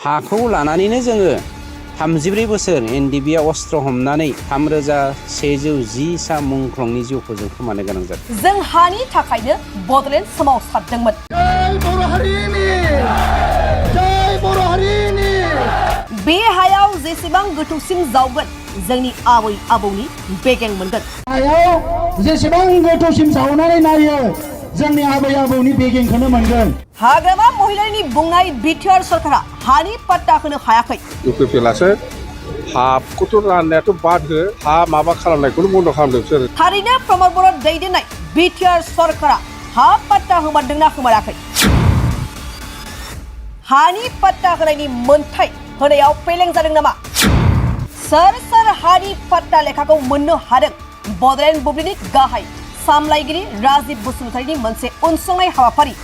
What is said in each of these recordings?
हाखौ लानानैनो जोङो 34 बोसोर एनडिबिआ अस्त्र हमनानै 3110 सा मुंख्लंनि जिउखौ जों खोमानो गोनां जादों। जों हानि थाखायनो बडलेण्ड सोमावसारदोंमोन। जय बर' हारिनि बे हायाव जेसेबां गोथौसिम जावगोन जोंनि आबै आबौनि बेगें मोनगोन। हायाव जेसेबां गोथौसिम जावनानै नायो जोंनि आबै आबौनि बेगेंखौनो मोनगोन। हाग्रामा महिलारिनि बुंनाय बिटिआर सरकारा हानि पाट्टा होनो हायाखै। इउपिपिएलासो हाखौथ' राननायाथ' बाद हो, हा माबा खालामनायखौनो बन्द' खालामदों बिसोर। थारैनो प्रमद बर' दैदेननाय बिटिआर सरकारा हा पाट्टा होमारदोंना होमाराखै? हानि पाट्टा होनायनि मोन्थाय होनायाव फेलें जादों नामा? सोर हानि पाट्टा लेखाखौ मोननो हादों? बडलेण्ड बुब्लिनि गाहाय सामलायगिरि राजिब बसुमतारीनि मोनसे उनसंनाय हाबाफारि।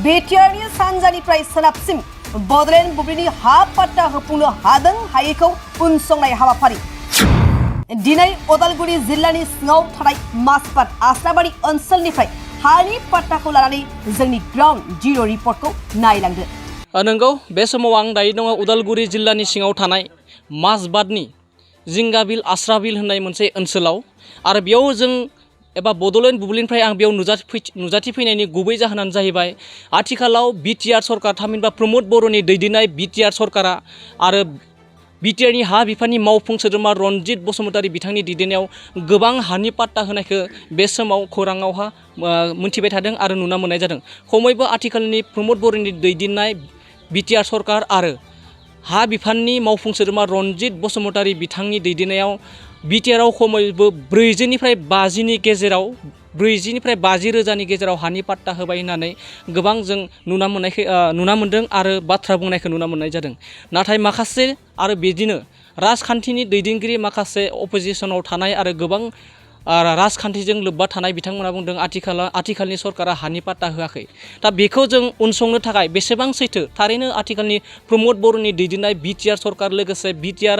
बिटिआरनि सानजानिफ्राय सोनाबसिम बडलेण्ड बुब्लिनि हा पाट्टा होफुंनो हादों हायैखौ उनसंनाय हाबाफारि। दिनै उदालगुरि जिल्लानि सिङाव थानाय मासबाद आस्राबारि ओनसोलनिफ्राय हानि पाट्टाखौ लानानै जोंनि ग्राउन्ड जिर' रिपर्टखौ नायलांदो। नंगौ, बे समाव आं दायो दङ उदालगुरि जिल्लानि सिङाव थानाय मासबादनि जिंगाबिल आस्राबिल होननाय मोनसे ओनसोलाव। आरो बेयाव जों एबा बडलेण्ड बुब्लिनिफ्राय आं बेयाव नुजाथिफैनायनि गुबै जाहोनानो जाहैबाय आथिखालाव बिटिआर सरकार थामहिनबा प्रमद बर'नि दैदेननाय बिटिआर सरकारा आरो बिटिआरनि हा बिफाननि मावफुं सोद्रोमा रनजित बसुमतारी बिथांनि दैदेननायाव गोबां हानि पाट्टा होनायखौ बे समाव खौराङावहा मोनथिबाय थादों आरो नुना मोननाय जादों। खमैबो आथिखालनि प्रमद बर'नि दैदेननाय बिटिआर सरकार आरो हा बिफाननि मावफुं सोद्रोमा रनजित बसुमतारी बिथांनि दैदेननायाव बिटिआरआव खमैबो 40निफ्राय 50 रोजानि गेजेराव हानि पाट्टा होबाय होननानै गोबां जों नुना मोन्दों आरो बाथ्रा बुंनायखौ नुना मोननाय जादों। नाथाय माखासे आरो बिदिनो राजखान्थिनि दैदेनगिरि माखासे अपोजिसनाव थानाय आरो गोबां राजखान्थिजों लोब्बा थानाय बिथांमोना बुंदों आथिखालनि सरकारा हानि पाट्टा होआखै। दा बेखौ जों उनसंनो थाखाय बेसेबां सैथो? थारैनो आथिखालनि प्रमद बर'नि दैदेननाय बिटिआर सरकार लोगोसे बिटिआर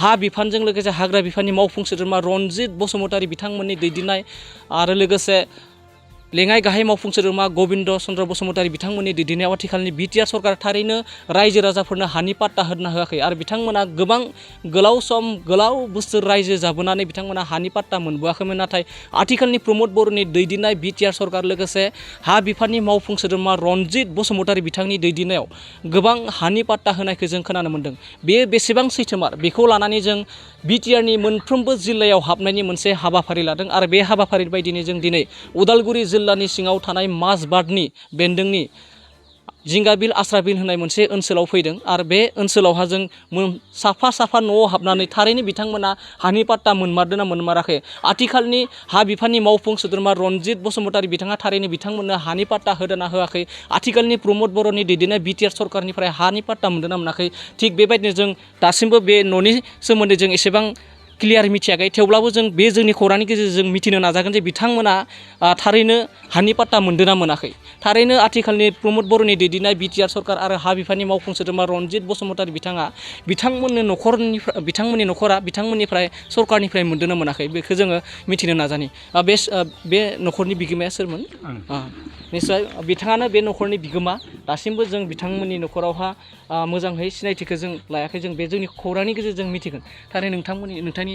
हा बिफानजों लोगोसे हाग्रा बिफाननि मावफुं सोद्रोमा रनजित बसुमतारी बिथांमोननि दैदेननाय आरो लोगोसे लेङाइ गाहाय मावफुं सोद्रोमा गबिन्द चन्द्र बसुमतारी बिथांमोननि दैदेननायाव आथिखालनि बिटिआर सरकार थारैनो रायजो राजाफोरनो हानि पाट्टा होनो होआखै। आरो बिथांमोना गोबां गोलाव बोसोर रायजो जाबोनानै बिथांमोना हानि पाट्टा मोनबोआखैमोन। नाथाय आथिखालनि प्रमद बर'नि दैदेननाय बिटिआर सरकार लोगोसे हा बिफाननि मावफुं सोद्रोमा रनजित बसुमतारी बिथांनि दैदेननायाव गोबां हानि पाट्टा होनायखौ जों खोनानो मोन्दों। बेयो बेसेबां सैथोमार बेखौ लानानै जों बिटिआरनि मोनफ्रोमबो जिल्लायाव हाबनायनि मोनसे हाबाफारि लादों। आरो बे हाबाफारि बायदिनो जों दिनै उदालगुरि जिल्लानि सिङाव थानाय मासबादनि बेन्दोंनि जिंगाबिल आस्राबिल होननाय मोनसे ओनसोलाव फैदों। आरो बे ओनसोलावहा जों साफा न'आव हाबनानै थारैनो बिथांमोना हानि पाट्टा मोनमारदोंना मोनमाराखै? आथिखालनि हा बिफाननि मावफुं सोद्रोमा रनजित बसुमतारी बिथाङा थारैनो बिथांमोननो हानि पाट्टा होदोंना होआखै? आथिखालनि प्रमद बर'नि दैदेननाय बिटिआर सरकारनिफ्राय हानि पाट्टा मोनदोंना मोनाखै? थिग बेबायदिनो जों दासिमबो बे न'नि सोमोन्दै जों एसेबां क्लियार मिथियाखै। थेवब्लाबो जों बे जोंनि खौरांनि गेजेरजों मिथिनो नाजागोन जे बिथांमोना थारैनो हानि पाट्टा मोनदोंना मोनाखै। थारैनो आथिखालनि प्रमद बर'नि दैदेननाय बिटिआर सरकार आरो हा बिफाननि मावफुं सोद्रोमा रनजित बसुमतारी बिथाङा बिथांमोननि न'खरा बिथांमोननिफ्राय सरकारनिफ्राय मोनदोंना मोनाखै बेखौ जोङो मिथिनो नाजानि। बे न'खरनि बिगोमाया सोरमोन? निस्सय बिथाङानो बे न'खरनि बिगोमा। दासिमबो जों बिथांमोननि न'खरावहा मोजाङै सिनायथिखौ जों लायाखै। जों बे जोंनि खौरांनि गेजेरजों मिथिगोन। थारैनो नोंथांनि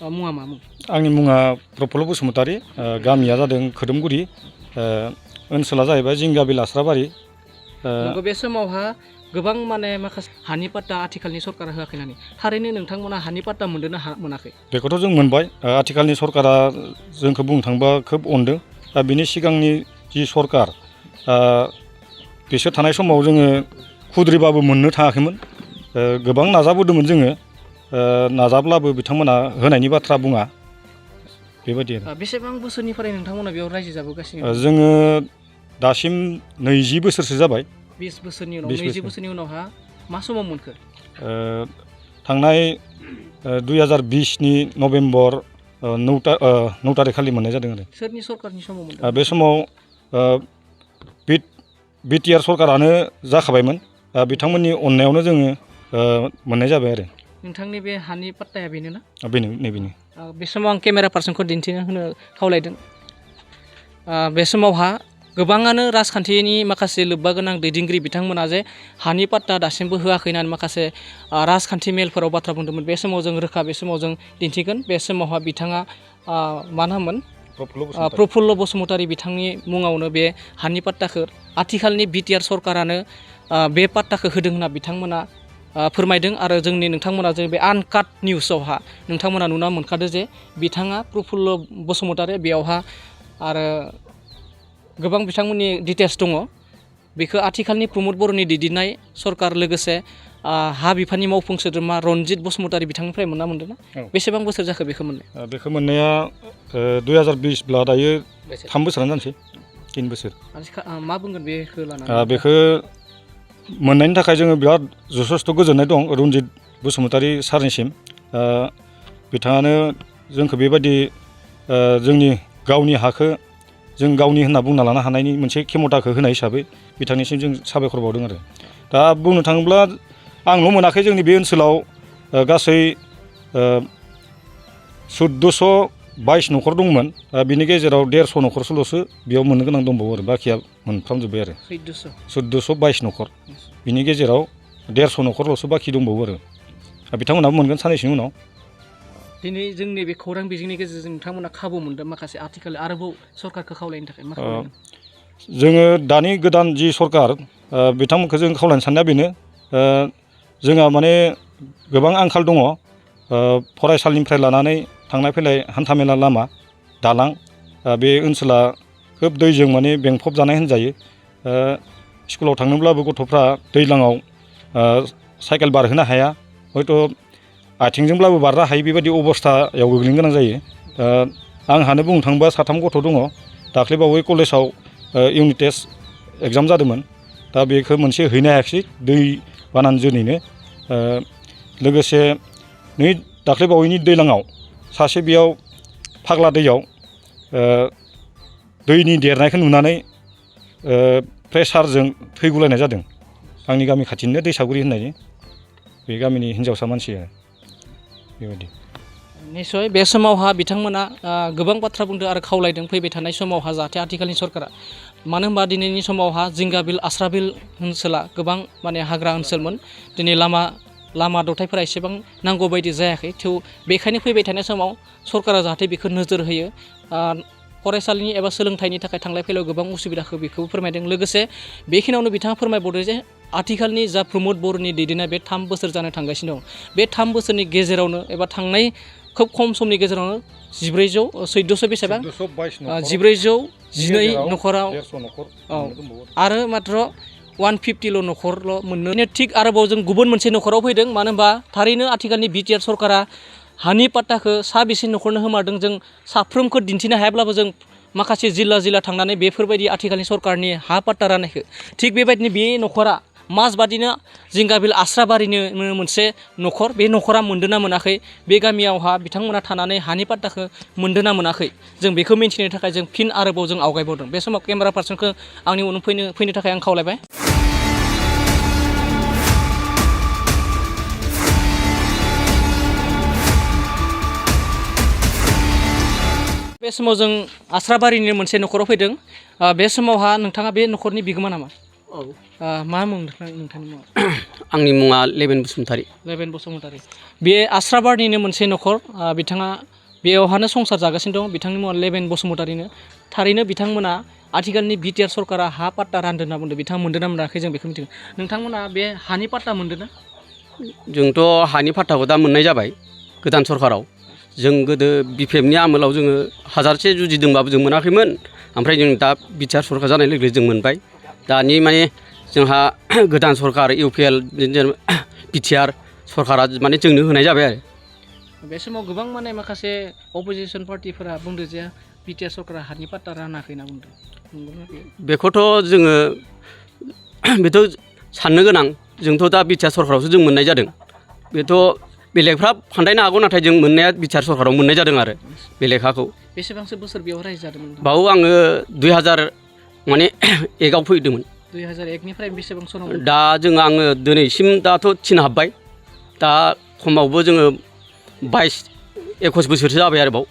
मुङा मा मुं? आंनि मुङा प्रफुल्ल बसुमतारी। गामिया जादों खोदोमगुरि, ओनसोला जाहैबाय जिंगाबिल आस्राबारि। नंगौ, बे समावहा गोबां माखासे हानि पाट्टा आथिखालनि सरकारा होआखै होननानै थारैनो नोंथांमोना हानि पाट्टा मोनदोंना मोनाखै? बेखौथ' जों मोनबाय। आथिखालनि सरकारा जोंखौ बुंनो थांबा खोब अनदों। दा बिनि सिगांनि जि सरकार बिसोर थानाय समाव जोङो खुद्रिबाबो मोननो थाङाखैमोन। गोबां नाजाबोदोंमोन जोङो, नाजाब्लाबो बिथांमोना होनायनि बाथ्रा बुङा। बेबायदि आरो। बेसेबां बोसोरनिफ्राय नोंथांमोना बेयाव रायजो जाबोगासिनो? जोङो दासिम 20 बोसोरसो जाबाय। 20 बोसोरनि उनाव 20 बोसोरनि उनावहा मा समाव मोनखो? थांनाय 2020नि नभेम्बर 9 थारिखखालि मोननाय जादों आरो। सोरनि सरकारनि समाव मोनदों? बे समाव बिटिआर सरकारानो जाखाबायमोन। बिथांमोननि अननायावनो जोङो मोननाय जाबाय आरो। नोंथांनि बे हानि पाट्टाया बेनो ना? बेनो नैबेनो। बे समाव आं केमेरा पार्सनखौ दिन्थिनो होनो खावलायदों। बे समावहा गोबाङानो राजखान्थिनि माखासे लोब्बा गोनां दैदेनगिरि बिथांमोना जे हानि पाट्टा दासिमबो होआखै होननानै माखासे राजखान्थि मेलफोराव बाथ्रा बुंदोंमोन। बे समाव जों रोखा बे समाव जों दिन्थिगोन। बे समावहा बिथाङा मा नाममोन प्रफुल्ल बसुमतारी बिथांनि मुङावनो बे हानि पाट्टाखौ आथिखालनि बिटिआर सरकारानो बे पाट्टाखौ होदों होनना बिथांमोना फोरमायदों। आरो जोंनि नोंथांमोना जों बे आनकाट निउसावहा नोंथांमोना नुना मोनखादो जे बिथाङा प्रफुल्ल बसुमतारी बेयावहा आरो गोबां बिथांमोननि डिटेल्स दङ। बेखौ आथिखालनि प्रमद बर'नि दैदेननाय सरकार लोगोसे हा बिफाननि मावफुं सोद्रोमा रनजित बसुमतारी बिथांनिफ्राय मोनना मोनदों ना? बेसेबां बोसोर जाखो बेखौ मोननाय? बेखौ मोननाया 2020 दायो 3 बोसोरानो जानोसै 3 बोसोर। मा बुंगोन बेखौ लानानै? बेखौ मोननायनि थाखाय जोङो बिराद जथेस्थ' गोजोननाय दं रनजित बसुमतारी सारनिसिम। बिथाङानो जोंखौ बेबायदि जोंनि गावनि हाखौ जों गावनि होनना बुंना लानो हानायनि मोनसे खेमथाखौ होनाय हिसाबै बिथांनिसिम जों साबायखर बावदों आरो। दा बुंनो थाङोब्ला आंल' मोनाखै, जोंनि बे ओनसोलाव गासै 1422 न'खर दंमोन। बिनि गेजेराव 150 न'खरसोल'सो बेयाव मोननो गोनां दंबावो आरो बाखिया मोनफ्रामजोब्बाय आरो 1422 न'खर। बिनि गेजेराव 150 न'खरल'सो बाखि दंबावो आरो बिथांमोनहाबो मोनगोन साननैसोनि उनाव। दिनै जोंनि बे खौरां बिजोंनि गेजेरजों नोंथांमोना खाबु मोनदों माखासे आथिखाल आरोबाव सरकारखौ खावलायनो थाखाय मा खालामदों? जोङो दानि गोदान जि सरकार बिथांमोनखौ जों खावलायनो साननाया बेनो, जोंहा माने गोबां आंखाल दङ। फरायसालिनिफ्राय लानानै थांलाय फैलाय हान्थामेला लामा, दालां, बे ओनसोला खोब दैजों माने बेंफब जानाय होनजायो। स्कुलाव थांनोब्लाबो गथ'फ्रा दैज्लाङाव साइकेल बारहोनो हाया, हयथ' आथिंजोंब्लाबो बारनो हायै बेबायदि अबस्थायाव गोग्लैनो गोनां जायो। आंहानो बुंनो थाङोबा 3 गथ' दङ। दाख्लैबावै कलेजाव इउनिट टेस्ट एग्जाम जादोंमोन। दा बेखौ मोनसे हैनो हायाखिसै दै बानानि जुनैनो। लोगोसे नै दाख्लैबावैनि दैज्लाङाव सासे बेयाव फाग्ला दैयाव दैनि देरनायखौ नुनानै प्रेसारजों थैगुलायनाय जादों। आंनि गामि खाथिनिनो दैसागुरि होननाय बे गामिनि हिन्जावसा मानसि आरो बेबायदि। निस्सय बे समावहा बिथांमोना गोबां बाथ्रा बुंदों आरो खावलायदों फैबाय थानाय समावहा जाहाथे आथिखालनि सरकारा, मानो होनबा दिनैनि समावहा जिंगाबिल आस्राबिल ओनसोला गोबां माने हाग्रा ओनसोलमोन। दिनै लामा दथायफोरा एसेबां नांगौ बायदि जायाखै। बेखायनो फैबाय थानाय समाव सरकारा जाहाथे बेखौ नोजोर होयो। फरायसालिनि एबा सोलोंथाइनि थाखाय थांलाय फैलायाव गोबां उसुबिदाखौ बेखौबो फोरमायदों। लोगोसे बेखिनियावनो बिथाङा फोरमायबावदों जे आथिखालनि जा प्रमद बर'नि दैदेननाय बे 3 बोसोर जानो थांगासिनो दं। बे 3 बोसोरनि गेजेरावनो एबा थांनाय खोब खम समनि गेजेरावनो 1400 बेसेबां 1412 न'खराव आरो मात्र 150 न'खरल' मोननो। थिग आरोबाव जों गुबुन मोनसे न'खराव फैदों। मानो होनबा थारैनो आथिखालनि बिटिआर सरकारा हानि पाट्टाखौ साबेसे न'खरनो होमारदों जों साफ्रोमखौ दिन्थिनो हायाब्लाबो जों माखासे जिल्ला थांनानै बेफोरबायदि आथिखालनि सरकारनि हा पाट्टा राननायखौ, थिग बेबायदिनो बे न'खरा माजबादिनो जिंगाबिल आस्राबारिनो मोनसे न'खर, बे न'खरा मोनदोंना मोनाखै, बे गामियावहा बिथांमोना थानानै हानि पाट्टाखौ मोनदोंना मोनाखै, जों बेखौ मिन्थिनो थाखाय जों फिन आरोबाव जों आवगायबावदों। बे समाव केमेरा पार्सनखौ आंनि उनाव फैनो थाखाय आं खावलायबाय। बे समाव जों आस्राबारिनि मोनसे न'खराव फैदों। बे समावहा नोंथाङा बे न'खरनि बिगोमा नामा? औ। मा मुं नोंथांनि मुङा? आंनि मुङा लेबेन बसुमतारी। लेबेन बसुमतारी। बे आस्राबारिनिनो मोनसे न'खर, बिथाङा बेयावहानो संसार जागासिनो दं। बिथांनि मुङा लेबेन बसुमतारीनो। थारैनो बिथांमोना आथिखालनि बिटिआर सरकारा हा पाट्टा रानदों होनना बुंदों। बिथाङा मोनदों ना मोनाखै जों बेखौ मिथिगौ। नोंथांमोना बे हानि पाट्टा मोनदों ना? जोंथ' हानि पाट्टाखौ दा मोननाय जाबाय गोदान सरकाराव। जों गोदो बिपिएफनि आमोलाव जोङो हाजारसे जुजिदोंबाबो जों मोनाखैमोन। ओमफ्राय जों दा बिटिआर सरकार जानाय लोगो जों मोनबाय। दानि माने जोंहा गोदान सरकार इउपिएल बिटिआर सरकारा माने जोंनो होनाय जाबाय आरो। बे समाव गोबां माने माखासे अपोजिसन पार्टिफोरा बुंदों जे बिटिआर सरकारा हानि पाट्टा रानाखै होनना बुंदों। बेखौथ' जोङो बेथ' साननो गोनां। जोंथ' दा बिटिआर सरकारावसो जों मोननाय जादों। बेथ' बेलेगफ्रा फान्दायनो हागौ, नाथाय जों मोननाया बिटिआर सरकाराव मोननाय जादों आरो बेलेग हाखौ। बेसेबांसो बोसोर बेयाव रायजो जादोंमोन? बाव आङो 2001आव फैदोंमोन। 2001निफ्राय बेसेबां सनाव? दा आङो दिनैसिम दाथ' थिन हाबबाय। दा खमावबो जोङो 22-21 बोसोरसो जाबाय आरोबाव।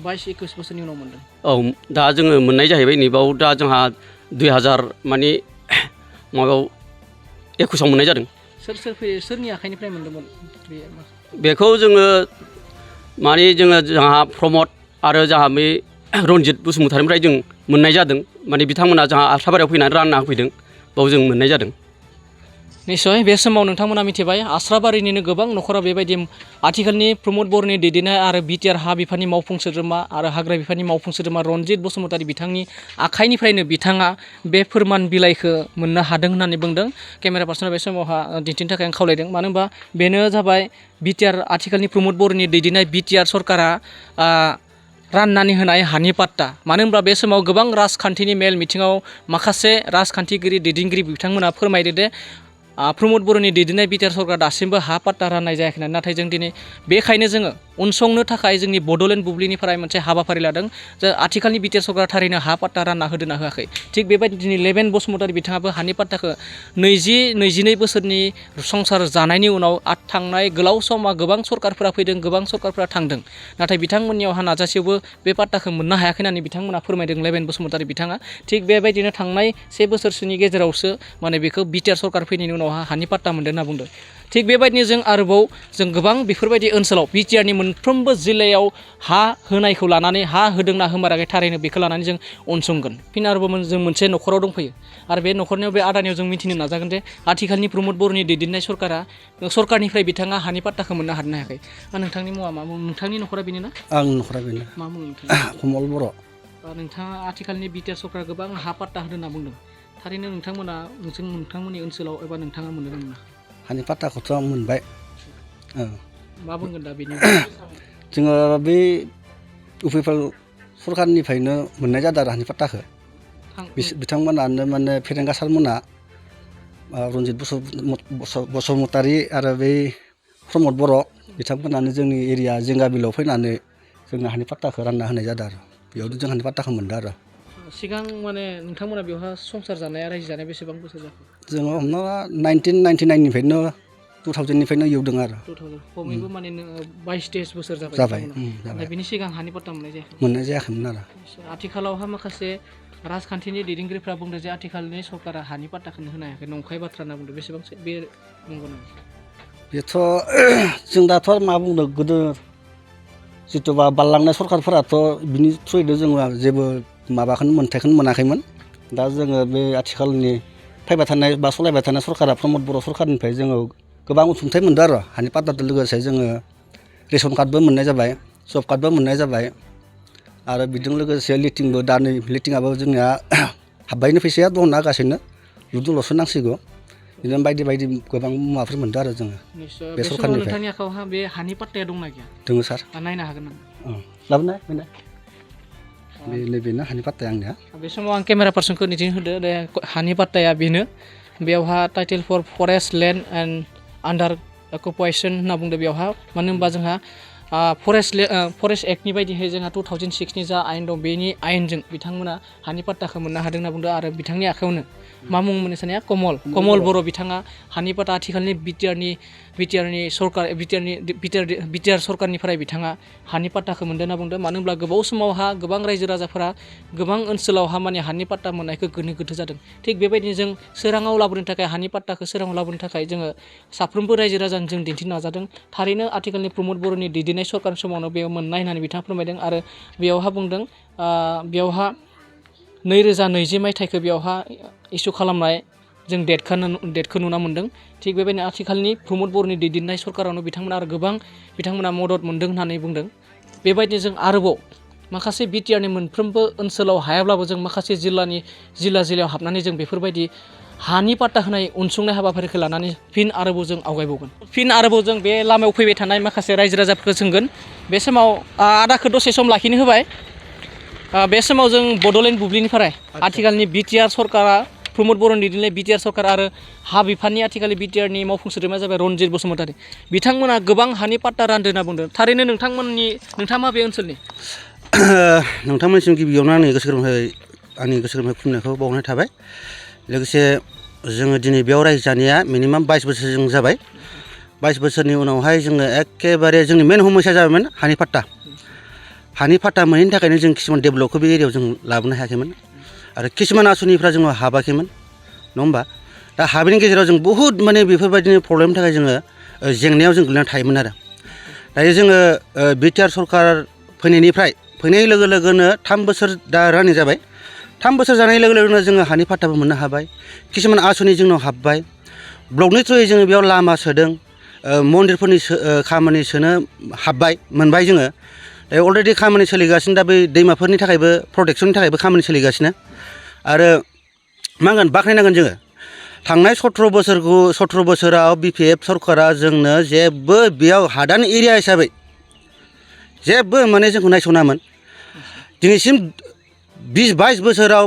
22-21 बोसोरनि उनाव मोनदों। औ, दा जोङो मोननाय जाहैबाय। नैबाव दा जोंहा 2000 माने माबायाव 21 आव मोननाय जादों। सोर फैयो सोरनि आखाइनिफ्राय मोन्दोंमोन बेखौ जोङो माने जोंहा प्रमद आरो जोंहा बे रनजित बसुमतारिनिफ्राय जों मोननाय जादों। माने बिथांमोना जोंहा आस्राबारियाव फैनानै रानना होफैदों, बाव जों मोननाय जादों। निश्चय बे समाव नोंथांमोना मिथिबाय आस्राबारिनिनो गोबां न'खराव बेबायदि आथिखालनि प्रमद बर'नि दैदेननाय आरो बिटिआर हा बिफाननि मावफुं सोद्रोमा आरो हाग्रा बिफाननि मावफुं सोद्रोमा रनजित बसुमतारि बिथांनि आखाइनिफ्रायनो बिथाङा बे फोरमान बिलाइखौ मोननो हादों होननानै बुंदों। केमेरा पार्सना बे समावहा दिन्थिनो थाखाय आं खावलायदों। मानो होनबा बेनो जाबाय बिटिआर आथिखालनि प्रमद बर'नि दैदेननाय बिटिआर सरकारा राननानै होनाय हानि पाट्टा। मानो होनब्ला बे समाव गोबां राजखान्थिनि मेल मिथिङाव माखासे राजखान्थिगिरि दैदेनगिरि बिथांमोना फोरमायदो दे प्रमद बर'नि दैदेननाय बिटिआर सरकार दासिमबो हा पाट्टा राननाय जायाखै होननानै। नाथाय जों दिनै बेखायनो जोङो उनसंनो थाखाय जोंनि बड'लेण्ड बुब्लिनिफ्राय मोनसे हाबाफारि लादों जे आथिखालनि बिटिआर सरकारा थारैनो हा पाट्टा रानना होदोंना होआखै। थिग बेबायदि दिनै लेभेन बसुमतारि बिथाङाबो हानि पाट्टाखौ 22 बोसोरनि संसार जानायनि उनाव थांनाय गोलाव समा गोबां सरकारफोरा फैदों, गोबां सरकारफोरा थांदों, नाथाय बिथांमोननियावहा नाजासेयावबो बे पाट्टाखौ मोननो हायाखै होननानै बिथांमोना फोरमायदों लेभेन बसुमतारि बिथाङा। थिग बेबायदिनो थांनाय 1 बोसोरसोनि गेजेरावसो माने बेखौ बिटिआर सरकार फैनायनि उनाव हानि पाट्टा मोनदों होनना बुंदों। थिग बेबायदिनो जों आरोबाव गोबां बेफोरबायदि ओनसोलाव बिटिआरनि मोनफ्रोमबो जिल्लायाव हा होनायखौ लानानै हा होदोंना होमाराखै थारैनो बेखौ लानानै जों उनसंगोन। फिन आरोबाव जों मोनसे न'खराव दंफैयो आरो बे न'खरनियाव बे आदानियाव जों मिथिनो नाजागोन जे आथिखालनि प्रमद बर'नि दैदेननाय सरकारनिफ्राय बिथाङा हानि पाट्टाखौ मोननो हादोंना हायाखै। नोंथांनि मुङा मा मुं? नोंथांनि न'खरा बेनो ना? आं न'खरा बेनो। मा मुं नोंथां? कमल बर'। नोंथाङा आथिखालनि बिटिआर सरकारा गोबां हा पाट्टा होदों होनना बुंदों। थारैनो नोंथांमोननि ओनसोलाव एबा नोंथाङा मोनदों ना मोनाखै? हानि पाट्टाखौथ' आं मोनबाय। मा बुंगोन दा बेनि? जोङो बै इउपिपिएल सरकारनिफ्रायनो मोननाय जादों आरो हानि पाट्टाखौ। बिथांमोनानो माने फेरेंगा सारमोना रनजित बसुमतारि आरो बै प्रमद बर' बिथांमोनानो जोंनि एरिया जेंगाबिलाव फैनानै जोंनो हानि पाट्टाखौ रानना होनाय जादों आरो बेयावनो जों हानि पाट्टाखौ मोनदों आरो। सिगां माने नोंथांमोना बेवहाय संसार जानाया रायजो जानाया बेसेबां बोसोर जाखो? जोङो हमना ला 1999निफ्रायनो 2000निफ्रायनो एवदों आरो। 2000 खमैबो माने 22-23 बोसोर जाबाय। जाबाय। बिनि सिगां हानि पाट्टा मोननाय जायाखै? मोननाय जायाखैमोन आरो। आथिखालावहा माखासे राजखान्थिनि दैदेनगिरिफ्रा बुंदों जे आथिखालनि सरकारा हानि पाट्टाखौनो होनो हायाखै, नंखाय बाथ्रा होनना बुंदों। बेसेबांसो बे नंगौ नामा? बेथ' जों दाथ' मा बुंदों, गोदो जिथुबा बारलांनाय सरकारफोराथ' बिनि थ्रुयैनो जोङो जेबो मोन्थायखौनो मोनाखैमोन। दा जोङो बे आथिखालनि फैबाय थानाय बा सालायबाय थानाय सरकारा प्रमद बर' सरकारनिफ्राय जोङो गोबां अनसुंथाइ मोनदों आरो। हानि पाट्टाजों लोगोसे जोङो रेसन कार्डबो मोननाय जाबाय, जब कार्डबो मोननाय जाबाय आरो बेजों लोगोसे लेट्रिनबो दा नै लेट्रिनाबो जोंनिया हाब्बायनो फैसाया दंना गासैनो लुदोंल'सो नांसिगौ। बिदिनो बायदि बायदि गोबां मुवाफोर मोनदों आरो जोङो बे सरकारनिफ्राय। नोंथांनि आखायावहा बे हानि पाट्टाया दंना गैया? दङ सार। नायनो हागोन नामा? लाबोनाय नैबेनो हानि पाट्टाया आंनिया। बे समाव आं केमेरा पार्सनखौ निथिन होदो दे हानि पाट्टाया बेनो। बेवहा title for forest land and under occupation होनना बुंदों बेवहा। मानो होनबा जोंहा फरेस्ट एक्टनि बायदिहाय जोंहा 2006नि जा आयेन दं बेनि आयेनजों बिथांमोना हानि पाट्टाखौ मोननो हादों होनना बुंदों। आरो बिथांनि आखायावनो मा मुं मोनो सानैया? कमल बर' बिथाङा हानि पाट्टा आथिखालनि बिटिआर सरकारनिफ्राय बिथाङा हानि पाट्टाखौ मोनदों होनना बुंदों। मानो होनब्ला गोबाव समावहा गोबां रायजो राजाफोरा गोबां ओनसोलावहा माने हानि पाट्टा मोननायखौ गोनो गोथो जादों। थिग बेबायदिनो जों सोराङाव लाबोनो थाखाय हानि पाट्टाखौ सोराङाव लाबोनो थाखाय जोङो साफ्रोमबो रायजो राजानो जों दिन्थिनो नाजादों। थारैनो आथिखालनि प्रमद बर'नि दैदेननाय सरकार समावनो बेयाव मोननाय होननानै बिथाङा फोरमायदों। आरो बेयावहा बुंदों बेयावहा 2020 मायथाइखौ बेयावहा इसु खालामनाय जों डेटखौ नुना मोन्दों। थिग बेबायदिनो आथिखालनि प्रमद बर'नि दैदेननाय सरकारावनो बिथांमोना आरो गोबां बिथांमोना मदद मोन्दों होननानै बुंदों। बेबायदिनो जों आरोबाव माखासे बिटिआरनि मोनफ्रोमबो ओनसोलाव हायाब्लाबो जों माखासे जिल्लायाव हाबनानै जों बेफोरबायदि हानि पाट्टा होनाय उनसुंनाय हाबाफारिखौ लानानै फिन आरोबाव जों आवगायबावगोन। फिन आरोबाव जों बे लामायाव फैबाय थानाय माखासे रायजो राजाफोरखौ सोंगोन। बे समाव आदाखौ दसे सम लाखिनो होबाय। बे समाव जों बड'लेण्ड बुब्लिनिफ्राय आथिखालनि बिटिआर सरकारा प्रमद बर'नि दैदेननाय बिटिआर सरकार आरो हा बिफाननि आथिखालनि बिटिआरनि मावफुं सोद्रोमाया जाबाय रनजित बसुमतारि। बिथांमोना गोबां हानि पाट्टा रानदों होनना बुंदों। थारैनो नोंथाङा माबे ओनसोलनि? नोंथांमोनसिम गिबियावनो आंनि गोसो गोरबोनिफ्राय खुलुमनायखौ बावनाय थाबाय। लोगोसे जोङो दिनै बेयाव रायजो जानाया मिनिमाम 22 बोसोर जों जाबाय। 22 बोसोरनि उनावहाय जोङो एखेबारे जोंनि मेन समस्या जाबायमोन हानि पाट्टा मोनैनि थाखायनो जों किसुमान डेभेलपखौ बे एरियायाव जों लाबोनो हायाखैमोन। आरो किसुमान आसनिफ्रा जोंनाव हाबाखैमोन नङा होमबा दा हाबैनि गेजेराव जों बहुद माने बेफोरबायदिनो प्रब्लेमनि थाखाय जोङो जेंनायाव जों गोलैनानै थायोमोन आरो दायो जोङो बिटिआर सरकार फैनाय लोगो लोगोनो 3 बोसोर दा रानिं जाबाय 3 बोसोर जानाय लोगो लोगोनो जोङो हानि पाट्टाबो मोननो हाबाय किसुमान आसनि जोंनाव हाबबाय ब्लकनि थ्रुयै जोङो बेयाव लामा सोदों मन्दिरफोरनि खामानि सोनो हाबबाय मोनबाय जोङो दायो अलरेडि खामानि सोलिगासिनो दा बै दैमाफोरनि थाखायबो प्रटेक्सननि थाखायबो खामानि सोलिगासिनो आरो मा होनगोन बाख्नायनांगोन जोङो थांनाय 17 बोसोराव बिपिएफ सरकारा जोंनो जेबो बेयाव हादान एरिया हिसाबै जेबो माने जोंखौ नायस'नामोन दिनैसिम 20-22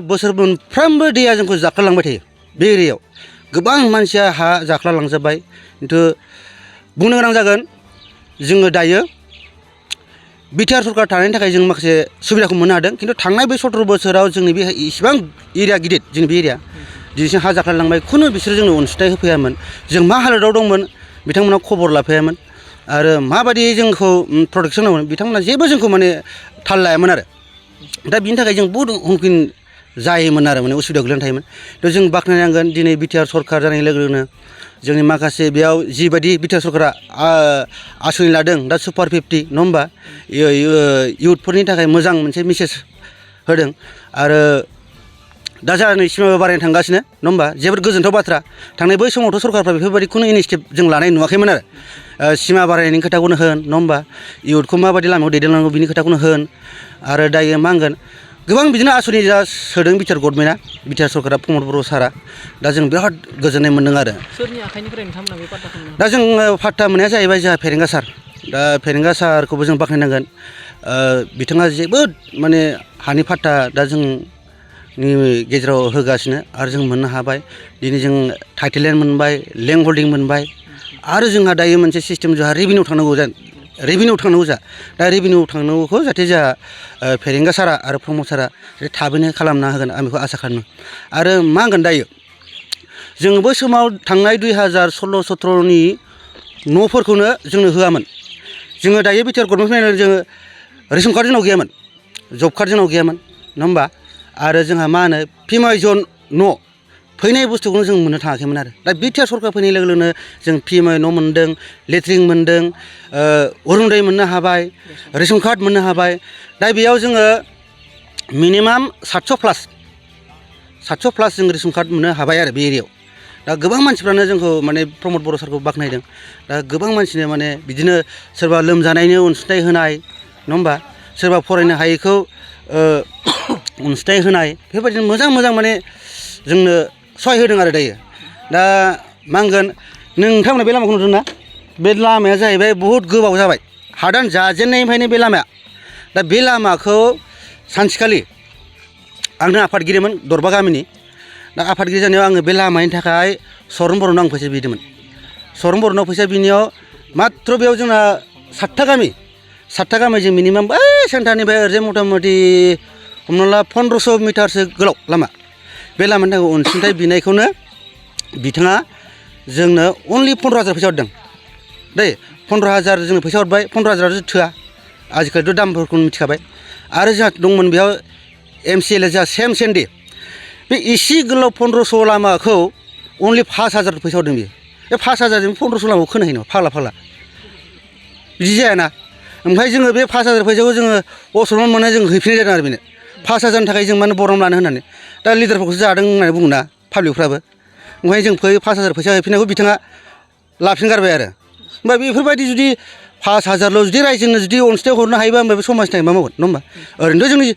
बोसोर मोनफ्रोमबो दैया जोंखौ जाख्लालांबाय थायो बे एरियायाव गोबां मानसिया हा जाख्लालांजोब्बाय खिन्थु बुंनो गोनां जागोन जोङो दायो बिटिआर सरकार थानायनि थाखाय जों माखासे सुबिदाखौ मोननो हादों खिन्थु थांनाय बे 17 बोसोराव जोंनि बे इसिबां एरिया गिदिर जोंनि बे एरिया दिनैसिम हा जाख्लालांबाय खुनु बिसोरो जोंनो अनसुंथाइ होफैयामोन जों मा हालोदाव दंमोन बिथांमोना खबर लाफैयामोन आरो माबायदि जोंखौ प्रटेक्सन होयोमोन बिथांमोना जेबो जोंखौ माने थाल लायामोन आरो दा बिनि थाखाय जों बहुद हुमखिन जायोमोन आरो माने उसुबिदायाव गोलैनानै थायोमोन थ' जों बाख्नायनांगोन दिनै बिटिआर सरकार जानाय लोगो लोगोनो जोंनि माखासे बेयाव जिबायदि बिटिआर सरकारा आसनि लादों दा सुपार 50 नङा होमबा इयुथफोरनि थाखाय मोजां मोनसे मेसेज होदों आरो दा जानानै सिमाबो बारायनो थांगासिनो नङा होमबा जोबोद गोजोनथाव बाथ्रा थांनाय बै समावथ' सरकारफ्रा बेफोरबायदि खुनु इनिसियेटिभ जों लानाय नुवाखैमोन आरो सिमा बारायनायनि खोथाखौनो होन नङा होमबा इयुथखौ माबायदि लामायाव दैदेनलांनांगौ बिनि खोथाखौनो होन आरो दायो मा होनगोन गोबां बिदिनो आसनि जा सोदों बिटिआर गभर्नमेन्टआ बिटिआर सरकारा प्रमद बर' सारा दा जों बिराद गोजोननाय मोन्दों आरो सोरनि आखाइनिफ्राय नोंथांमोना बे पाट्टाखौ मोनो दा जों पाट्टा मोननाया जाहैबाय जोंहा फेरेंगा सार दा फेरेंगा सारखौबो जों बाख्नायनांगोन बिथाङा जोबोद माने हानि पाट्टा दा जोंनि गेजेराव होगासिनो आरो जों मोननो हाबाय दिनै जों टाइटेल लेन्ड मोनबाय लेन्ड हल्डिं मोनबाय आरो जोंहा दायो मोनसे सिस्टेम जोंहा रेभिनिउ थांनांगौ जा दा रेभिनिउ थांनांगौखौ जाहाथे जोंहा फेरेंगा सारा आरो प्रमद सारा थाबैनो खालामना होगोन आं बेखौ आसा खालामो आरो मा होनगोन दायो जोङो बै समाव थांनाय 2016-17नि न'फोरखौनो जोंनो होआमोन जोङो दायो बिटिआर गभर्नमेन्ट जोङो रेसन कार्ड जोंनाव गैयामोन जब कार्ड जोंनाव गैयामोन नङा होमबा आरो जोंहा मा होनो पिएमआइ जन न' फैनाय बुस्थुखौनो जों मोननो थाङाखैमोन आरो दा बिटिआर सरकार फैनाय लोगो लोगोनो जों पिएमआइ न' मोन्दों लेट्रिन मोन्दों अरुनदय मोननो हाबाय रेसन कार्ड मोननो हाबाय दा बेयाव जोङो मिनिमाम 700 प्लास जों रेसन कार्ड मोननो हाबाय आरो बे एरियायाव दा गोबां मानसिफ्रानो जोंखौ माने प्रमद बर' सारखौ बाख्नायदों दा गोबां मानसिनो माने बिदिनो सोरबा लोमजानायनि अनसुंथाइ होनाय नङा होमबा सोरबा फरायनो हायैखौ अनसुंथाइ होनाय बेफोरबायदिनो मोजां माने जोंनो सहाय होदों आरो दायो दा मा होनगोन नोंथांमोना बे लामाखौ नुदों ना बे लामाया जाहैबाय बहुद गोबाव जाबाय हादान जाजेननायनिफ्रायनो बे लामाया दा बे लामाखौ सानसेखालि आंनो आफादगिरिमोन दरबा गामिनि दा आफादगिरि जानायाव आङो बे लामानि थाखाय सरन बर'नाव आं फैसा बिदोंमोन सरन बर'नाव फैसा बिनायाव मात्र बेयाव जोंना 7था गामि जों मिनिमाम बै सेन्टारनिफ्राय ओरैजाय मथा मथि हमना ला 1500 मिटारसो गोलाव लामा बे लामानि थाखाय अनसुंथाइ बिनायखौनो बिथाङा जोंनो अनलि 15,000 फैसा हरदों दै 15,000 जोंनो फैसा हरबाय 15,000 थोआ आजिखालिथ' दामफोरखौ मिथिखाबाय आरो जोंहा दंमोन बेयाव एमसिएलए जोंहा सेम सेन्डि बे इसे गोलाव 1500 लामाखौ अनलि 5,000 फैसा हरदों बियो बे 5,000 जों 1500 लामाखौ खोनो हायो नामा फाग्ला बिदि जायाना ओमफ्राय जोङो बे 5,000 फैसाखौ जोङो असलमान मोननाय जों हैफिननाय जादों आरो बेनो 5,000 थाखाय जों माने बरम लानो होननानै दा लिडारफोरखौसो जादों होननानै बुङोना पाब्लिकफ्राबो ओमफ्राय जों 5,000 फैसा हैफिननायखौ बिथाङा लाफिनगारबाय आरो ओमफ्राय बेफोरबायदि जुदि 5,000ल' जुदि रायजोनो जुदि अनसुंथाइ हरनो हायोबा होमबा बे समाजनि थाखाय मा मावगोन नङा होमबा ओरैनोथ' जोंनि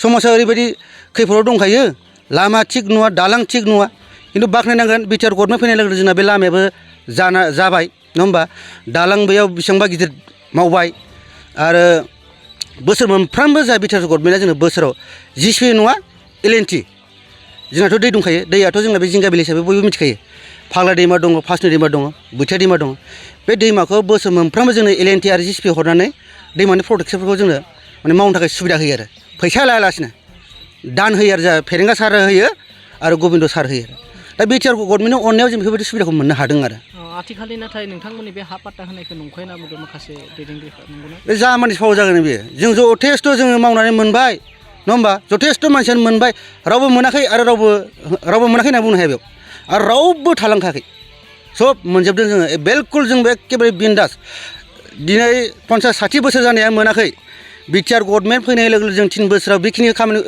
समाजा ओरैबायदि खैफोदाव दंखायो लामा थिग नङा दालां थिग नङा खिन्थु बाख्नायनांगोन बिटिआर गभर्नमेन्ट फैनाय लोगो लोगो जोंना बे लामायाबो जाबाय नङा होमबा दालां बेयाव बेसेबांबा गिदिर मावबाय आरो बोसोर मोनफ्रोमबो जा बिटिआर गभर्नमेन्टआ जोंनो बोसोराव जिसिपि नङा एलएनटि जोंनाथ' दै दंखायो दैयाथ' जोंना बे जिंगा बिल हिसाबै बयबो मिथिखायो फाग्ला दैमा दङ फासनि दैमा दङ बोथिया दैमा दङ बे दैमाखौ बोसोर मोनफ्रोमबो जोंनो एलएनटि आरो जिसिपि हरनानै दैमानि प्रटेक्सनफोरखौ जोंनो माने मावनो थाखाय सुबिदा होयो आरो फैसा लायालासिनो दान होयो आरो जोंहा फेरेंगा सार होयो आरो गबिन्द सार होयो दा बिटिआर गभर्नमेन्टनि अननायाव जों बेफोरबायदि सुबिदाखौ मोननो हादों आरो आथिखालनि नाथाय नोंथांमोननि बे हा पाट्टा होनायखौ नंखाय होनना बुंदों माखासे दैदेनगिरिफ्रा नंगौना बे जा मानसि फाव जागोन बेयो जों जथेस्थ' जोङो मावनानै मोनबाय नङा होमबा जथेस्थ' मानसियानो मोनबाय रावबो मोनाखै आरो रावबो मोनाखै होनना बुंनो हाया बेयाव आरो रावबो थालांखायाखै सब मोनजोबदों जोङो बिलकुल जोंबो एखेबारे बिन्दास दिनै 50-60 बोसोर जानाया मोनाखै बिटिआर गभर्नमेन्ट फैनाय लोगो लोगो जों 3 बोसोराव बेखिनि खामानि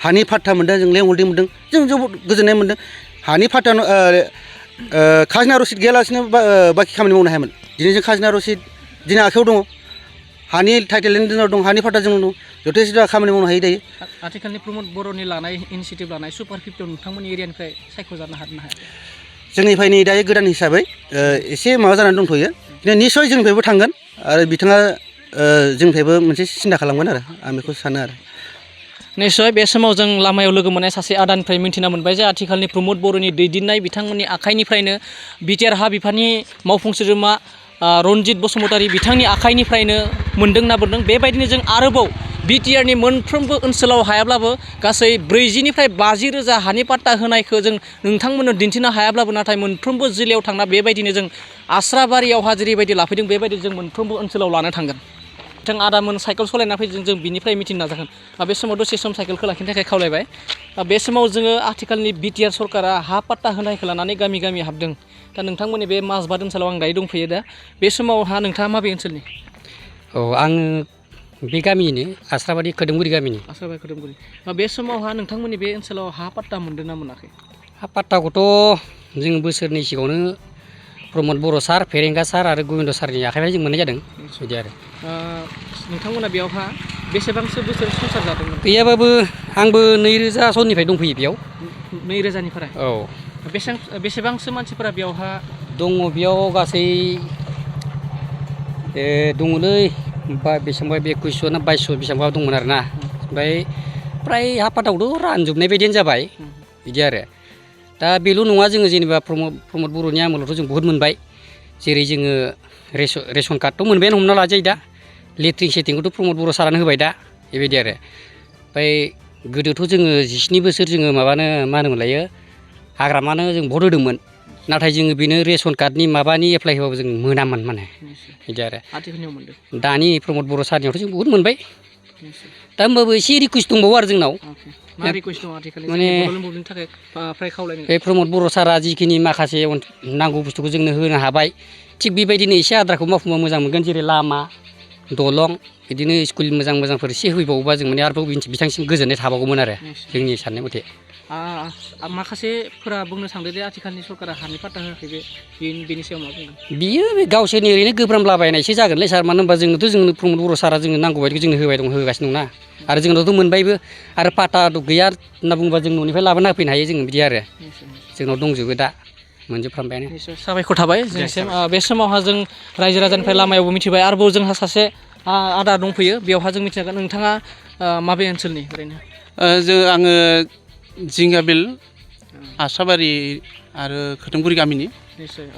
हानि फाट्टा मोन्दों जों लेंहरदि मोन्दों जों जोबोद गोजोननाय मोन्दों हानि फाट्टा खाजोना रसिद गैयालासिनो बाखि खामानि मावनो हायामोन दिनै जों खाजोना रसिद दिनै आखायाव दङ हानि टाइटेलनि दिनाव दं हानि फाट्टा जों दं जथेस्थ' खामानि मावनो हायो दायो आथिखालनि प्रमद बर'नि लानाय इनिसियेटिभ लानाय सुपार 50 नोंथांमोननि एरियानिफ्राय सायख'जानो हादों ना हाया जोंनिफ्राय नै दायो गोदान हिसाबै एसे माबा जानानै दंथ'यो निस्सय जोंनिफ्रायबो थांगोन आरो बिथाङा जोंनिफ्रायबो मोनसे सिन्था खालामगोन आरो आं बेखौ सानो आरो निश्चय बे समाव जों लामायाव लोगो मोननाय सासे आदानिफ्राय मिन्थिना मोनबाय जे आथिखालनि प्रमद बर'नि दैदेननाय बिथांमोननि आखाइनिफ्रायनो बिटिआर हा बिफाननि मावफुं सोद्रोमा रनजित बसुमतारी बिथांनि आखाइनिफ्रायनो मोनदोंना मोनदों बेबायदिनो जों आरोबाव बिटिआरनि मोनफ्रोमबो ओनसोलाव हायाब्लाबो गासै 40निफ्राय 50 रोजा हानि पाट्टा होनायखौ जों नोंथांमोननो दिन्थिनो हायाब्लाबो नाथाय मोनफ्रोमबो जिल्लायाव थांना बेबायदिनो जों आस्राबारियावहा जेरैबायदि लाफैदों बेबायदि जों मोनफ्रोमबो ओनसोलाव लानो थांगोन बिथां आदामोन साइकेल सालायना फैदों जों बिनिफ्राय मिथिनो नाजागोन बे समाव दसे सम साइकेलखौ लाखिनो थाखाय खावलायबाय बे समाव जोङो आथिखालनि बिटिआर सरकारा हा पाट्टा होनायखौ लानानै गामि गामि हाबदों दा नोंथांमोननि बे माजबाद ओनसोलाव आं दायो दंफैयो दा बे समावहा नोंथाङा माबे ओनसोलनि औ आङो बे गामिनिनो आस्राबारि खोदोमगुरि गामिनि आस्राबारि खोदोमगुरि बे समावहा नोंथांमोननि बे ओनसोलाव हा पाट्टा मोनदों ना मोनाखै हा पाट्टाखौथ' जों बोसोरनै सिगाङावनो प्रमद बर' सार फेरेंगा सार आरो गोबिन्द सारनि आखाइनिफ्राय जों मोननाय जादों बिदि आरो नोंथांमोना बेयावहा बेसेबांसो बोसोर संसार जादोंमोन गैयाबाबो आंबो 2000 सननिफ्राय दंफैयो बेयाव 2000निफ्राय औ बेसेबांसो मानसिफोरा बेयावहा दङ बेयाव गासै दङलै बेसेबांबा 21 ना 22 बेसेबांबा दंमोन आरोना ओमफ्राय फ्राय हा पाट्टाखौथ' रानजोबनाय बायदियानो जाबाय बिदि आरो दा बेल' नङा जोङो जेनेबा प्रमद बर'नि आमोलावथ' जों बहुद मोनबाय जेरै जोङो रेसन कार्डथ' मोनबायानो हमना लाजायो दा लेट्रिन सेटिंखौथ' प्रमद बर' सारानो होबाय दा बेबायदि आरो ओमफ्राय गोदोथ' जोङो 17 बोसोर जोङो माबानो मा होनोमोनलायो हाग्रामानो जों भट होदोंमोन नाथाय जोङो बेनो रेसन कार्डनि माबानि एप्लाइ होबाबो जों मोनामोन माने बिदि आरो आथिखालनियाव मोनदों दानि प्रमद बर' सारनियावथ' जों बहुद मोनबाय दा होमबाबो एसे रिकुवेस्ट दंबावो आरो जोंनाव मा रिकुवेस्ट दं आथिखालनि माने बड'लेण्ड मुभमेन्टनि थाखाय फ्राय खावलायनाय बे प्रमद बर' सारा जिखिनि माखासे नांगौ बुस्थुखौ जोंनो होनो हाबाय थिग बेबायदिनो एसे आद्राखौ मावफुंबा मोजां मोनगोन जेरै लामा दलं बिदिनो स्कुल मोजांफोर एसे होबावोबा जों माने आरोबाव बिथांसिम गोजोननाय थाबावगौमोन आरो जोंनि साननाय मथे माखासेफोरा बुंनो सानदों दे आथिखालनि सरकारा हानि पाट्टा होआखै बेनि सायाव मा बुंगोन बियो बे गावसोरनि ओरैनो गोब्रामलाबायनायसो जागोनलै सार मानो होनबा जोंनो प्रमद बर' सारा जोंनो नांगौ बायदिखौ जोंनो होगासिनो दंना आरो जोंनावथ' मोनबायबो आरो पाट्टा गैया होनना बुंबा जों न'निफ्राय लाबोना होफैनो हायो जों बिदि आरो जोंनाव दंजोबो दा मोनजोबफ्रामबायानो साबायखर थाबाय जोंसिम बे समावहा जों रायजो राजानिफ्राय लामायावबो मिथिबाय आरोबाव जोंहा सासे आदा दंफैयो बेवहा जों मिथिनांगोन नोंथाङा माबे ओनसोलनि ओरैनो आङो जिंगाबिल आसाबारि आरो खोदोमगुरि गामिनि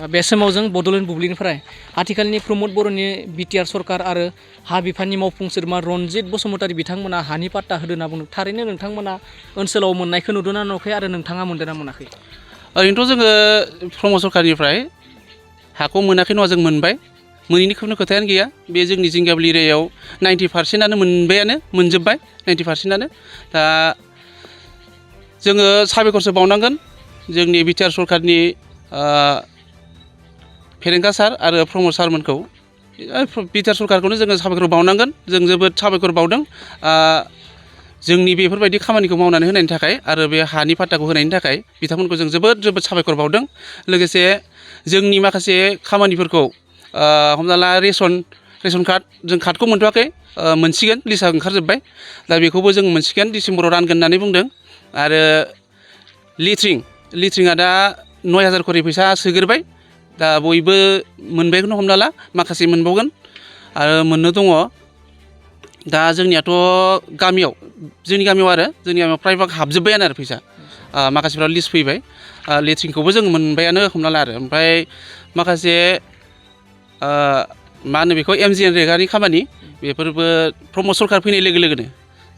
बे समाव जों बड'लेण्ड बुब्लिनिफ्राय आथिखालनि प्रमद बर'नि बिटिआर सरकार आरो हा बिफाननि मावफुं सोद्रोमा रनजित बसुमतारी बिथांमोना हानि पाट्टा होदों होनना बुंदों थारैनो नोंथांमोना ओनसोलाव मोननायखौ नुदों ना नुवाखै आरो नोंथाङा मोनदों ना मोनाखै ओरैनोथ' जोङो प्रमद सरकारनिफ्राय हाखौ मोनाखै नङा जों मोनबाय मोनैनि खोथायानो गैया बे जोंनि जिंगाबिल एरियायाव 90%आनो मोनजोब्बाय 90%आनो दा जोङो साबायखरसो बावनांगोन जोंनि बिटिआर सरकारनि फेरेंगा सार आरो प्रमद सारमोनखौ बिटिआर सरकारखौनो जोङो साबायखर बावनांगोन जों जोबोद साबायखर बावदों जोंनि बेफोरबायदि खामानिखौ मावनानै होनायनि थाखाय आरो बे हानि पाट्टाखौ होनायनि थाखाय बिथांमोनखौ जों जोबोद साबायखर बावदों लोगोसे जोंनि माखासे खामानिफोरखौ हमना ला रेसन कार्ड जों कार्डखौ मोनथ'वाखै मोनसिगोन लिस्टआ ओंखारजोब्बाय दा बेखौबो जों मोनसिगोन डिसेम्बराव रानगोन होननानै बुंदों आरो लिट्रिंआ दा 9000 खरि फैसा सोग्रोबाय दा बयबो मोनबायखौनो हमना ला माखासे मोनबावगोन आरो मोननो दङ दा जोंनियाथ' जोंनि गामियाव फ्राय भाग हाबजोब्बायानो आरो फैसा माखासेफ्रा लिस्ट फैबाय लेट्रिनखौबो जों मोनबायानो हमना ला आरो ओमफ्राय माखासे मा होनो बेखौ एमजिएन रेगानि खामानि बेफोरबो प्रमद सरकार फैनाय लोगो लोगोनो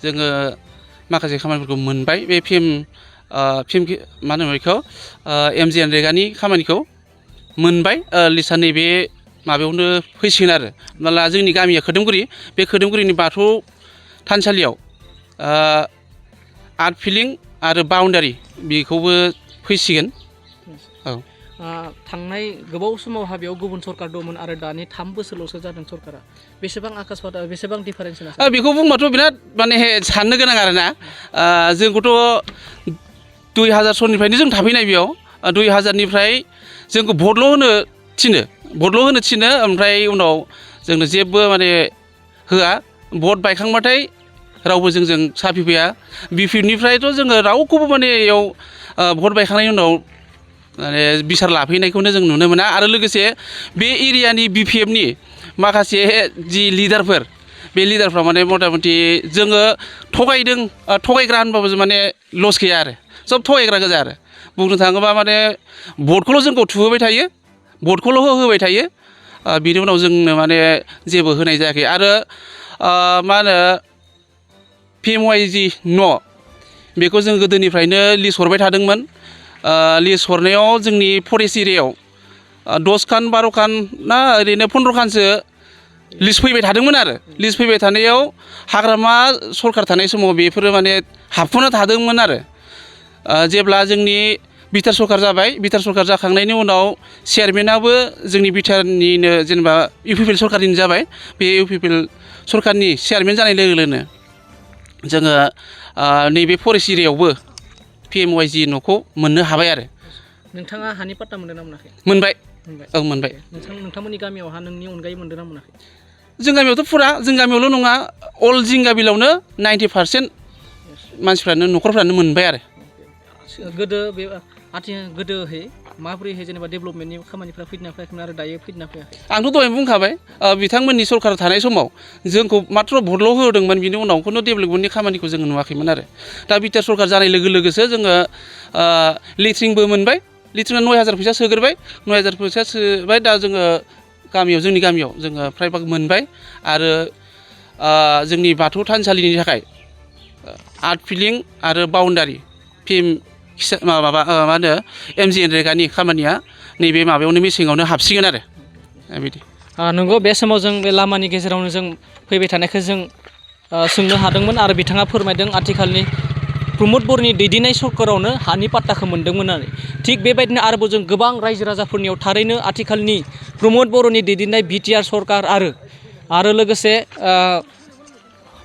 जोङो माखासे खामानिफोरखौ मोनबाय बे मा होनो बेखौ एमजिएन रेगानि खामानिखौ मोनबाय लिस्टआ नैबे माबायावनो फैसिगोन आरो हमना ला जोंनि गामिया खोदोमगुरि बे खोदोमगुरिनि बाथौ थानसालियाव आर्ट फिलिं आरो बाउन्डारि बेखौबो फैसिगोन औ थांनाय गोबाव समावहा बेयाव गुबुन सरकार दंमोन आरो दानि 3 बोसोरल'सो जादों सरकारा बेसेबां आकाशपात बेसेबां डिफारेन्स बेखौ बुंबाथ' बिराद माने साननो गोनां आरोना जोंखौथ' 2000 सननिफ्रायनो जों थाफैनाय बेयाव 2000निफ्राय जोंखौ भटल' होनो थिनो ओमफ्राय उनाव जोंनो जेबो माने होआ भट बायखांबाथाय रावबो जोंजों साफिफैया बिपिएफनिफ्रायथ' जोङो रावखौबो माने इयाव भट बायखांनायनि उनाव माने बिसार लाफैनायखौनो जों नुनो मोना आरो लोगोसे बे एरियानि बिपिएफनि माखासे जि लिडारफोर बे लिडारफ्रा माने मथा मथि जोङो थगायग्रा होनबाबो माने लस गैया आरो सब थगायग्रा गोजा आरो बुंनो थाङोबा माने भटखौल' जोंखौ थुहोबाय थायो भटखौल' होबाय थायो बिनि उनाव जोंनो माने जेबो होनाय जायाखै आरो मा होनो PMY जि न' बेखौ जों गोदोनिफ्रायनो लिस्ट हरबाय थादोंमोन लिस्ट हरनायाव जोंनि फरेस्ट एरियायाव 10 खान 12 खान ना ओरैनो 15 खानसो लिस्ट फैबाय थादोंमोन आरो लिस्ट फैबाय थानायाव हाग्रामा सरकार थानाय समाव बेफोरो माने हाबख'ना थादोंमोन आरो जेब्ला जोंनि बिटिआर सरकार जाबाय बिटिआर सरकार जाखांनायनि उनाव चेयारमेनाबो जोंनि बिटिआरनिनो जेनेबा इउपिपिएल सरकारनिनो जाबाय बे इउपिपिएल सरकारनि चेयारमेन जानाय लोगो लोगोनो जोङो नैबे फरेस्ट एरियायावबो PMY जि न'खौ मोननो हाबाय आरो नोंथाङा हानि पाट्टा मोनदों ना मोनाखै मोनबाय औ मोनबाय नोंथांमोननि गामियावहा नोंनि अनगायै मोनदों ना मोनाखै जों गामियावथ' फुरा जों गामियावल' नङा अल जिंगा बिलावनो 90% मानसिफ्रानो न'खरफ्रानो मोनबाय आरो गोदो बे गोदोहै माबोरैहाय जेनेबा डेभेलपमेन्टनि खामानिफ्रा फैदोंना फैयाखैमोन आरो दायो फैदोंना फैयाखै आंथ' दहाय बुंखाबाय बिथांमोननि सरकार थानाय समाव जोंखौ मात्र भटल' होदोंमोन बिनि उनाव खुनु डेभेलपमेन्टनि खामानिखौ जोङो नुवाखैमोन आरो दा बिटिआर सरकार जानाय लोगो लोगोसो जोङो लेट्रिनबो मोनबाय लेट्रिना 9000 फैसा सोग्रोबाय 9000 फैसा सोबाय दा जोङो जोंनि गामियाव जोङो फ्राय भाग मोनबाय आरो जोंनि बाथौ थानसालिनि थाखाय आर्ट फिलिं आरो बाउन्डारि माबा मा होनो MGNरेगानि खामानिया नैबे माबायावनो मेसेङावनो हाबसिगोन आरो बिदि नंगौ बे समाव जों बे लामानि गेजेरावनो जों फैबाय थानायखौ जों सोंनो हादोंमोन आरो बिथाङा फोरमायदों आथिखालनि प्रमद बर'नि दैदेननाय सरकारावनो हानि पाट्टाखौ मोन्दोंमोन होननानै थिग बेबायदिनो आरोबाव जों गोबां रायजो राजाफोरनियाव थारैनो आथिखालनि प्रमद बर'नि दैदेननाय बिटिआर सरकार आरो लोगोसे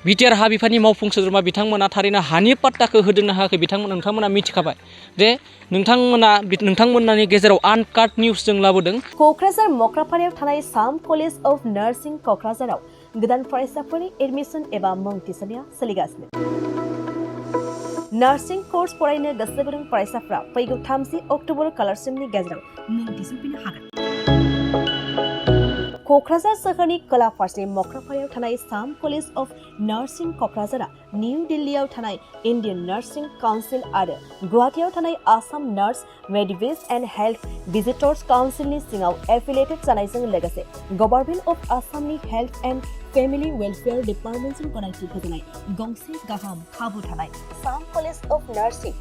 बिटिआर हा बिफाननि मावफुं सोद्रोमा बिथांमोना थारैनो हानि पाट्टाखौ होदोंना होआखै नोंथांमोना मिथिखाबाय जे नोंथांमोननि गेजेराव आनकाट निउस जों लाबोदों क'क्राझार मक्रापारायाव थानाय साम कलेज अफ नार्सिं क'क्राझाराव गोदान फरायसाफोरनि एडमिसन एबा मुं थिसननाया सोलिगासिनो नार्सिं कर्स फरायनो गोसो गुदुं फरायसाफ्रा फैगौ 30 अक्ट'बर खालारसिमनि गेजेराव मुं थिसनफैनो हागोन क'क्राझार सोहोरनि खोला फारसे मक्रापारायाव थानाय साम कलेज अफ नार्सिं क'क्राझारा निउ दिल्लीयाव थानाय इन्डियान नार्सिं काउन्सिल आरो गुवाहाटीयाव थानाय Assam nurse midwives and health visitors काउन्सिलनि सिङाव एफिलिएटेड जानायजों लोगोसे गभर्नमेन्ट अफ आसामनि हेल्थ एन्ड फेमिलि वेलफेयार डिपार्टमेन्टजों गनायथि होजानाय गंसे गाहाम खाबु थानाय साम college of nursing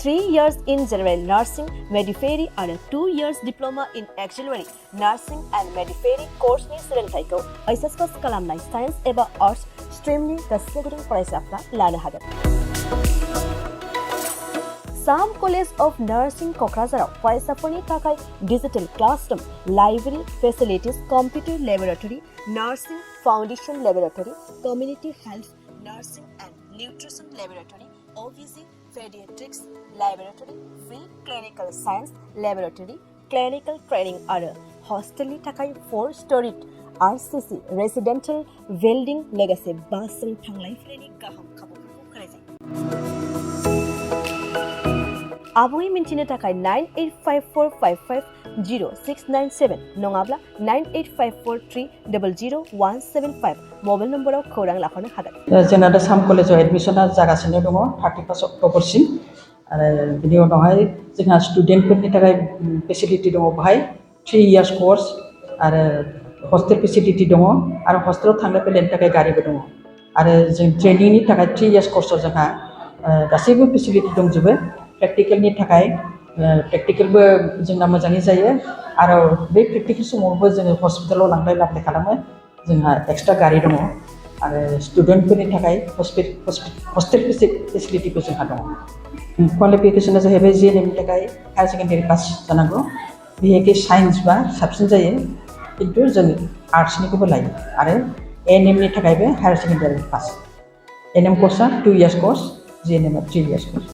3 years in general nursing midwifery आरो 2 years diploma in auxiliary nursing and midwifery course-नि सोलोंथाइखौ एचएस पास खालामनाय साइन्स एबा आर्ट्स स्ट्रीमनि गोसो गुदुं फरायसाफ्रा लानो हागोन साम कलेज अफ नार्सिं क'क्राझाराव फरायसाफोरनि थाखाय digital classroom library facilities computer laboratory nursing foundation laboratory community health nursing and nutrition laboratory OVC Pediatrics Laboratory, Field Clinical Science Laboratory, Clinical Training आरो हस्टेलनि थाखाय 4-storied RCC Residential Building लोगोसे बासजों थांलाय फैलायनि गाहाम खाबुफोरखौ होनाय जायो। आबुङै मिन्थिनो थाखाय 9854550697 नङाब्ला 9854300175 मबाइल नम्बराव खौरां लाहरनो हागोन। जोंना दा साम कलेजाव एडमिसना जागासिनो दङ 31 अक्ट'बरसिम आरो बिनि उनावहाय जोंहा स्टुडेन्टफोरनि थाखाय फेसिलिटि दङ बाहाय 3 years कर्स आरो हस्टेल फेसिलिटि दङ आरो हस्टेलाव थांलाय फैलायनि थाखाय गारिबो दङ आरो जों ट्रेनिंनि थाखाय 3 years कर्सआव जोंहा गासैबो फेसिलिटि दंजोबो प्रेक्टिकेलनि थाखाय प्रेक्टिकेलबो जोंना मोजाङै जायो आरो बे प्रेक्टिकेल समावबो जोङो हस्पिटालाव लांलाय लाबोलाय खालामो जोंहा एक्सट्रा गारि दङ आरो स्टुडेन्टफोरनि थाखाय हस्टेल फेसिलिटिबो जोंहा दङ क्वालिफिकेसना जाहैबाय जिएनएमनि थाखाय हायार सेकेन्डारि पास जानांगौ बिहेखि साइन्स बा साबसिन जायो खिन्थु जों आर्ट्सनिखौबो लायो आरो एएनएमनि थाखायबो हायार सेकेन्डारि पास एनएम कर्सआ 2 इयार्स कर्स जिएनएमआ 3 इयार्स कर्स